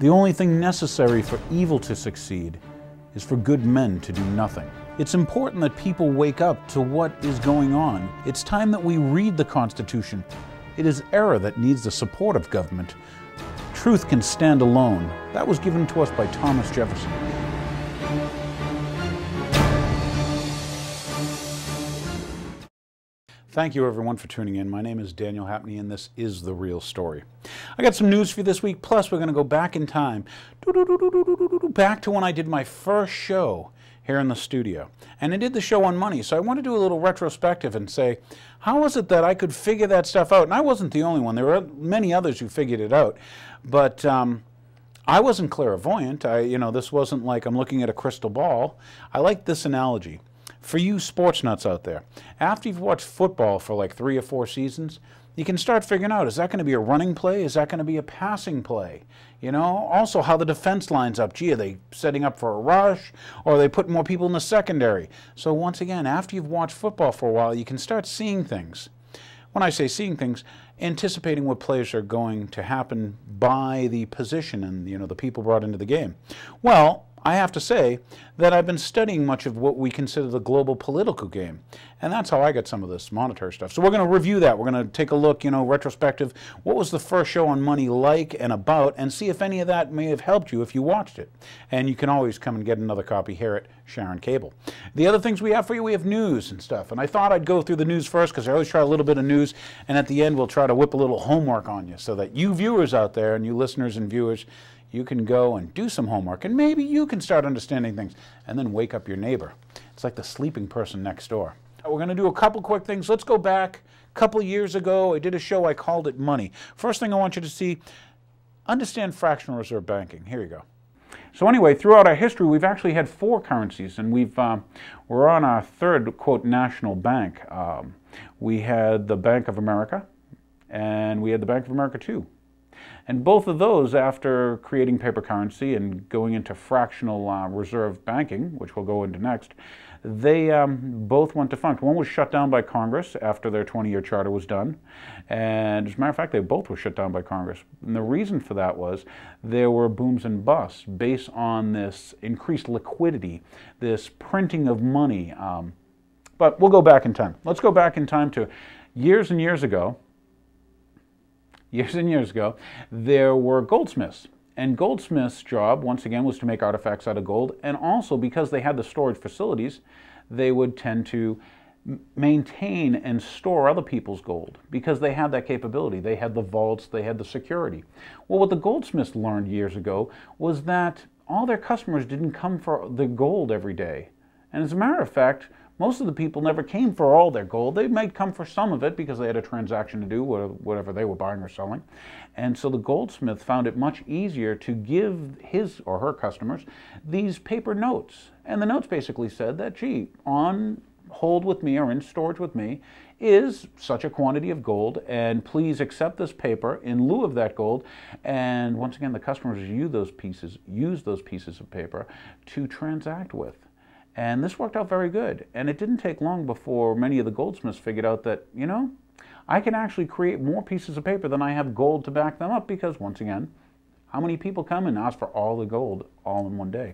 The only thing necessary for evil to succeed is for good men to do nothing. It's important that people wake up to what is going on. It's time that we read the Constitution. It is error that needs the support of government. Truth can stand alone. That was given to us by Thomas Jefferson. Thank you everyone for tuning in. My name is Daniel Hapney and this is The Real Story. I got some news for you this week, plus we're going to go back in time, back to when I did my first show here in the studio. And I did the show on money, so I want to do a little retrospective and say, how was it that I could figure that stuff out? And I wasn't the only one. There were many others who figured it out. But I wasn't clairvoyant. This wasn't like I'm looking at a crystal ball. I like this analogy. For you sports nuts out there, after you've watched football for like 3 or 4 seasons, you can start figuring out, is that going to be a running play? Is that going to be a passing play? Also how the defense lines up. Gee, are they setting up for a rush? Or are they putting more people in the secondary? So once again, after you've watched football for a while, you can start seeing things. When I say seeing things, anticipating what plays are going to happen by the position and the people brought into the game. Well, I have to say that I've been studying much of what we consider the global political game. And that's how I got some of this monetary stuff. So we're going to review that. We're going to take a look, retrospective. What was the first show on money like and about, and see if any of that may have helped you if you watched it. And you can always come and get another copy here at Sharon Cable. The other things we have for you, we have news and stuff. And I thought I'd go through the news first because I always try a little bit of news. And at the end, we'll try to whip a little homework on you so that you viewers out there and you listeners and viewers, you can go and do some homework, and maybe you can start understanding things, and then wake up your neighbor. It's like the sleeping person next door. We're going to do a couple quick things. Let's go back a couple years ago. I did a show, I called it Money. First thing I want you to see, understand fractional reserve banking. Here you go. So anyway, throughout our history, we've actually had 4 currencies, and we're on our third, quote, national bank. We had the Bank of America, and we had the Bank of America too. And both of those, after creating paper currency and going into fractional reserve banking, which we'll go into next, they both went defunct. One was shut down by Congress after their 20-year charter was done. And as a matter of fact, they both were shut down by Congress. And the reason for that was there were booms and busts based on this increased liquidity, this printing of money. But we'll go back in time. Let's go back in time to years and years ago. Years and years ago, there were goldsmiths. And goldsmiths' job, once again, was to make artifacts out of gold. And also, because they had the storage facilities, they would tend to maintain and store other people's gold because they had that capability. They had the vaults, they had the security. Well, what the goldsmiths learned years ago was that all their customers didn't come for the gold every day. And as a matter of fact, most of the people never came for all their gold. They might come for some of it because they had a transaction to do, whatever they were buying or selling. And so the goldsmith found it much easier to give his or her customers these paper notes. And the notes basically said that, gee, on hold with me or in storage with me is such a quantity of gold, and please accept this paper in lieu of that gold. And once again, the customers use those pieces of paper to transact with. And this worked out very good. And it didn't take long before many of the goldsmiths figured out that, I can actually create more pieces of paper than I have gold to back them up because, once again, how many people come and ask for all the gold all in one day?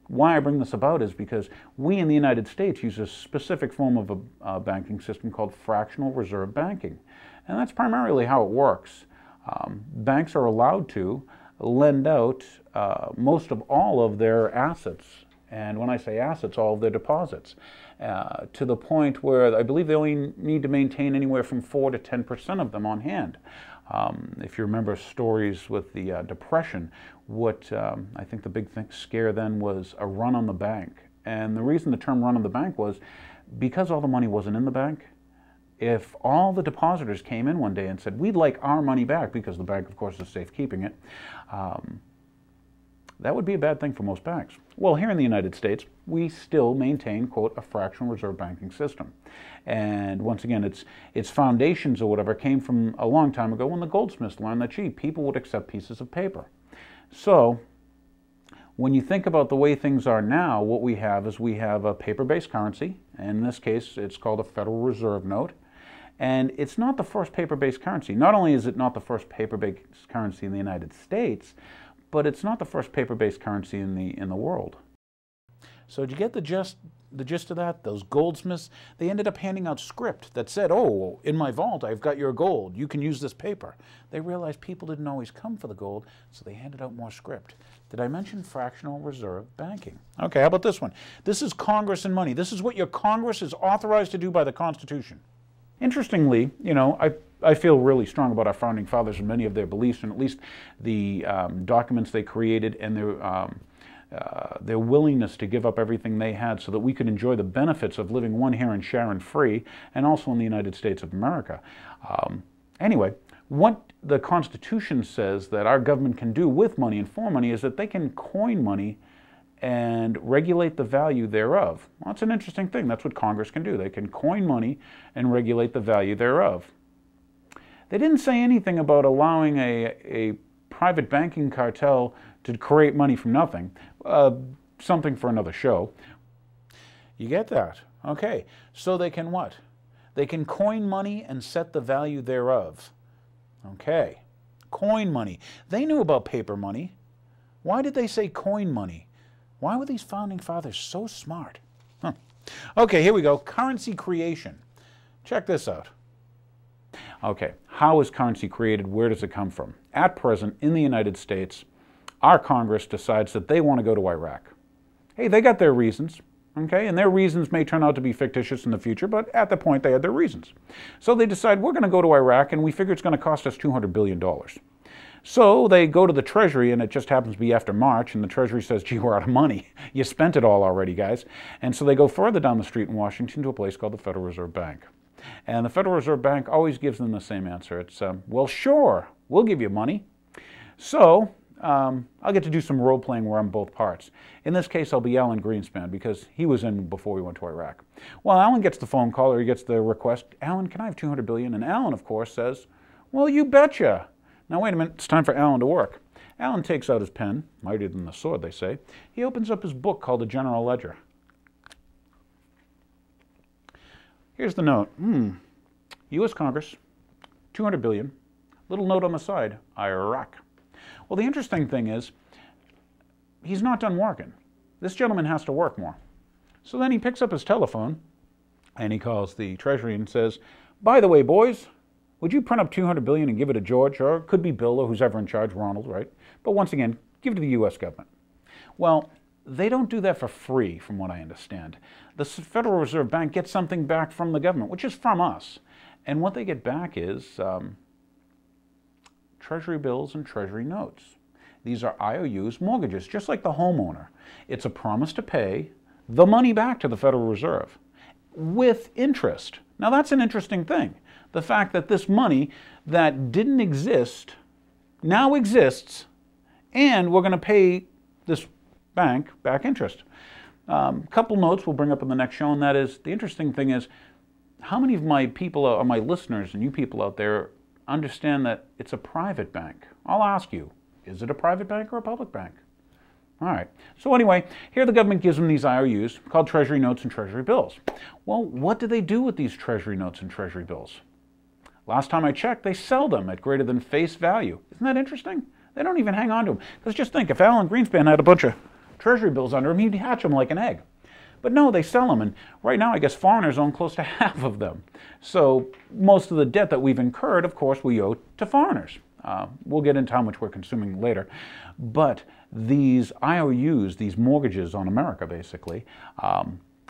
Why I bring this about is because we in the United States use a specific form of a banking system called fractional reserve banking. And that's primarily how it works. Banks are allowed to lend out most of all of their assets. And when I say assets, all of their deposits, to the point where I believe they only need to maintain anywhere from 4 to 10% of them on hand. If you remember stories with the Depression, I think the big scare then was a run on the bank. And the reason the term run on the bank was because all the money wasn't in the bank. If all the depositors came in one day and said, we'd like our money back, because the bank, of course, is safekeeping it, that would be a bad thing for most banks. Well, here in the United States, we still maintain, quote, a fractional reserve banking system. And once again, its foundations or whatever came from a long time ago when the goldsmiths learned that, gee, people would accept pieces of paper. So when you think about the way things are now, what we have is we have a paper-based currency. In this case, it's called a Federal Reserve note. And it's not the first paper-based currency. Not only is it not the first paper-based currency in the United States, but it's not the first paper-based currency in the world. So did you get the gist of that? Those goldsmiths, they ended up handing out script that said, oh, in my vault I've got your gold, you can use this paper. They realized people didn't always come for the gold, so they handed out more script. Did I mention fractional reserve banking? Okay, how about this one? This is Congress and money. This is what your Congress is authorized to do by the Constitution. Interestingly, you know, I feel really strong about our founding fathers and many of their beliefs, and at least the documents they created and their willingness to give up everything they had so that we could enjoy the benefits of living one here in Sharon free, and also in the United States of America. Anyway, what the Constitution says that our government can do with money and for money is that they can coin money and regulate the value thereof. Well, that's an interesting thing. That's what Congress can do. They can coin money and regulate the value thereof. They didn't say anything about allowing a private banking cartel to create money from nothing. Something for another show. You get that? Okay. So they can what? They can coin money and set the value thereof. Okay. Coin money. They knew about paper money. Why did they say coin money? Why were these founding fathers so smart? Huh. Okay, here we go. Currency creation. Check this out. Okay, how is currency created? Where does it come from? At present, in the United States, our Congress decides that they want to go to Iraq. Hey, they got their reasons, okay? And their reasons may turn out to be fictitious in the future, but at the point they had their reasons. So they decide, we're going to go to Iraq, and we figure it's going to cost us $200 billion. So they go to the Treasury, and it just happens to be after March, and the Treasury says, gee, we're out of money. You spent it all already, guys. And so they go further down the street in Washington to a place called the Federal Reserve Bank. And the Federal Reserve Bank always gives them the same answer. It's, well, sure, we'll give you money. So I'll get to do some role-playing where I'm both parts. In this case, I'll be Alan Greenspan, because he was in before we went to Iraq. Well, Alan gets the phone call, or he gets the request, Alan, can I have $200 billion? And Alan, of course, says, well, you betcha. Now, wait a minute, it's time for Alan to work. Alan takes out his pen, mightier than the sword, they say. He opens up his book called the General Ledger. Here's the note. U.S. Congress, $200 billion. Little note on the side, Iraq. Well, the interesting thing is, he's not done working. This gentleman has to work more. So then he picks up his telephone, and he calls the Treasury and says, by the way, boys, would you print up $200 billion and give it to George, or it could be Bill, or who's ever in charge, Ronald, right? But once again, give it to the U.S. government. Well, they don't do that for free, from what I understand. The Federal Reserve Bank gets something back from the government, which is from us. And what they get back is Treasury bills and Treasury notes. These are IOUs, mortgages, just like the homeowner. It's a promise to pay the money back to the Federal Reserve with interest. Now, that's an interesting thing. The fact that this money that didn't exist now exists, and we're going to pay this bank back interest. A couple notes we'll bring up in the next show, and that is, the interesting thing is, how many of my people, or my listeners and you people out there, understand that it's a private bank? I'll ask you, is it a private bank or a public bank? All right. So anyway, here the government gives them these IOUs called Treasury notes and Treasury bills. Well, what do they do with these Treasury notes and Treasury bills? Last time I checked, they sell them at greater than face value. Isn't that interesting? They don't even hang on to them. Because just think, if Alan Greenspan had a bunch of Treasury bills under him, he'd hatch them like an egg. But no, they sell them, and right now I guess foreigners own close to half of them. So most of the debt that we've incurred, of course, we owe to foreigners. We'll get into how much we're consuming later. But these IOUs, these mortgages on America, basically,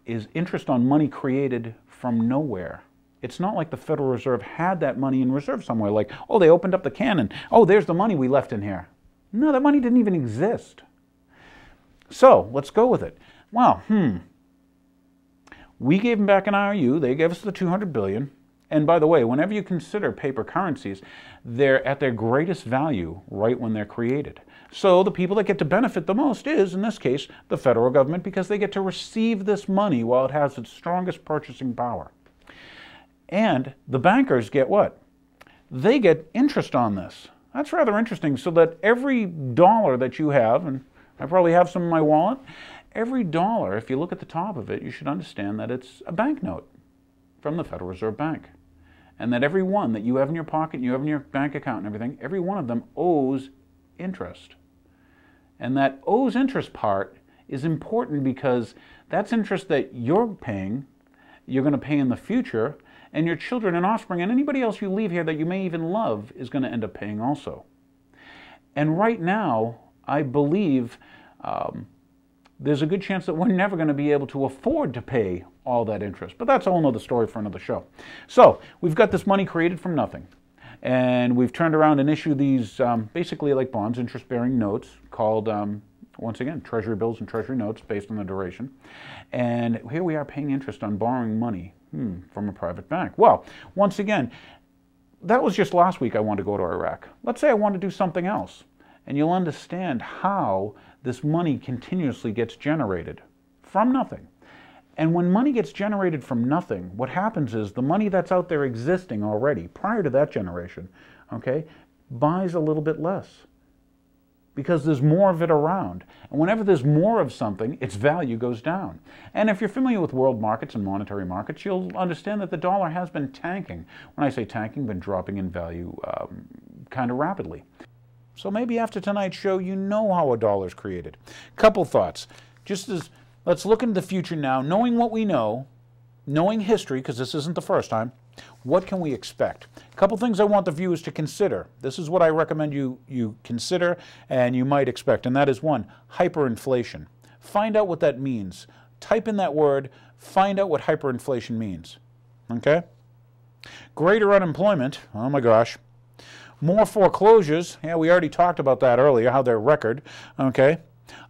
is interest on money created from nowhere. It's not like the Federal Reserve had that money in reserve somewhere, like, oh, they opened up the cannon. Oh, there's the money we left in here. No, that money didn't even exist. So let's go with it. Well, we gave them back an IOU. They gave us the $200 billion. And by the way, whenever you consider paper currencies, they're at their greatest value right when they're created. So the people that get to benefit the most is, in this case, the federal government, because they get to receive this money while it has its strongest purchasing power. And the bankers get what? They get interest on this. That's rather interesting, so that every dollar that you have, and I probably have some in my wallet, every dollar, if you look at the top of it, you should understand that it's a banknote from the Federal Reserve Bank. and that every one that you have in your pocket, you have in your bank account and everything, every one of them owes interest. And that owes interest part is important because that's interest that you're paying, you're going to pay in the future, and your children and offspring and anybody else you leave here that you may even love is going to end up paying also. And right now, I believe there's a good chance that we're never going to be able to afford to pay all that interest. But that's a whole other story for another show. So we've got this money created from nothing. And we've turned around and issued these basically like bonds, interest-bearing notes called, once again, Treasury bills and Treasury notes based on the duration. And here we are paying interest on borrowing money from a private bank. Well, once again, that was just last week I wanted to go to Iraq. Let's say I want to do something else. And you'll understand how this money continuously gets generated from nothing. And when money gets generated from nothing, what happens is the money that's out there existing already, prior to that generation, okay, buys a little bit less. Because there's more of it around. And whenever there's more of something, its value goes down. And if you're familiar with world markets and monetary markets, you'll understand that the dollar has been tanking. When I say tanking, been dropping in value kind of rapidly. So maybe after tonight's show, you know how a dollar's created. Couple thoughts. Let's look into the future now, knowing what we know, knowing history, because this isn't the first time. What can we expect? A couple things I want the viewers to consider. This is what I recommend you consider and you might expect, and that is one, hyperinflation. Find out what that means. Type in that word, find out what hyperinflation means. Okay? Greater unemployment, oh my gosh. More foreclosures, yeah, we already talked about that earlier, how they're record, okay?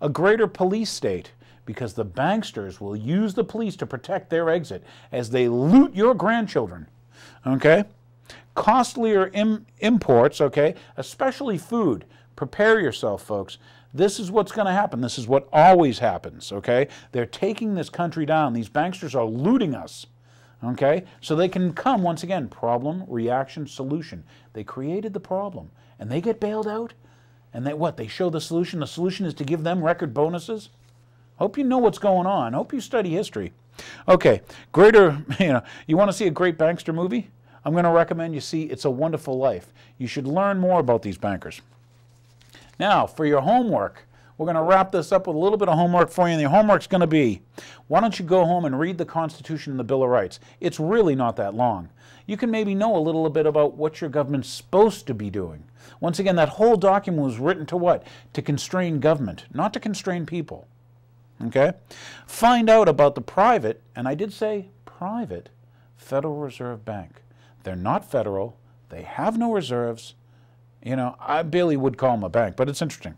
A greater police state, because the banksters will use the police to protect their exit as they loot your grandchildren, okay? Costlier imports, okay, especially food. Prepare yourself, folks. This is what's going to happen. This is what always happens, okay? They're taking this country down. These banksters are looting us. Okay, so they can come, once again, problem, reaction, solution. They created the problem, and they get bailed out, and they show the solution. The solution is to give them record bonuses. Hope you know what's going on. Hope you study history. Okay, you want to see a great bankster movie? I'm going to recommend you see It's a Wonderful Life. You should learn more about these bankers. Now, for your homework, we're going to wrap this up with a little bit of homework for you, and the homework's going to be, why don't you go home and read the Constitution and the Bill of Rights? It's really not that long. You can maybe know a little bit about what your government's supposed to be doing. Once again, that whole document was written to what? To constrain government, not to constrain people. Okay? Find out about the private, and I did say private, Federal Reserve Bank. They're not federal. They have no reserves. You know, I barely would call them a bank, but it's interesting.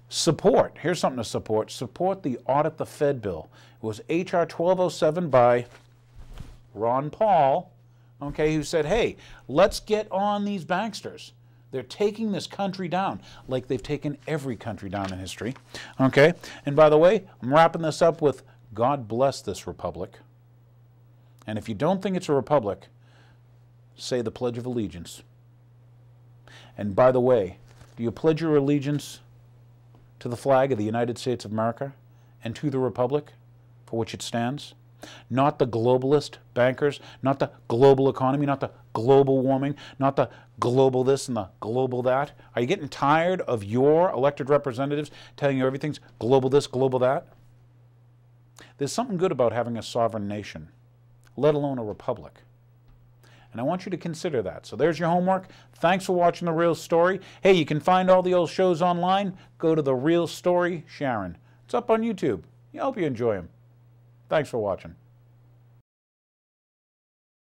Support. Here's something to support. Support the Audit the Fed bill. It was H.R. 1207 by Ron Paul, okay, who said, hey, let's get on these banksters. They're taking this country down like they've taken every country down in history. Okay? And by the way, I'm wrapping this up with God bless this republic. And if you don't think it's a republic, say the Pledge of Allegiance. And by the way, do you pledge your allegiance to the flag of the United States of America and to the republic for which it stands? Not the globalist bankers, not the global economy, not the global warming, not the global this and the global that. Are you getting tired of your elected representatives telling you everything's global this, global that? There's something good about having a sovereign nation, let alone a republic. And I want you to consider that. So there's your homework. Thanks for watching The Real Story. Hey, you can find all the old shows online. Go to The Real Story Sharon. It's up on YouTube. I hope you enjoy them. Thanks for watching.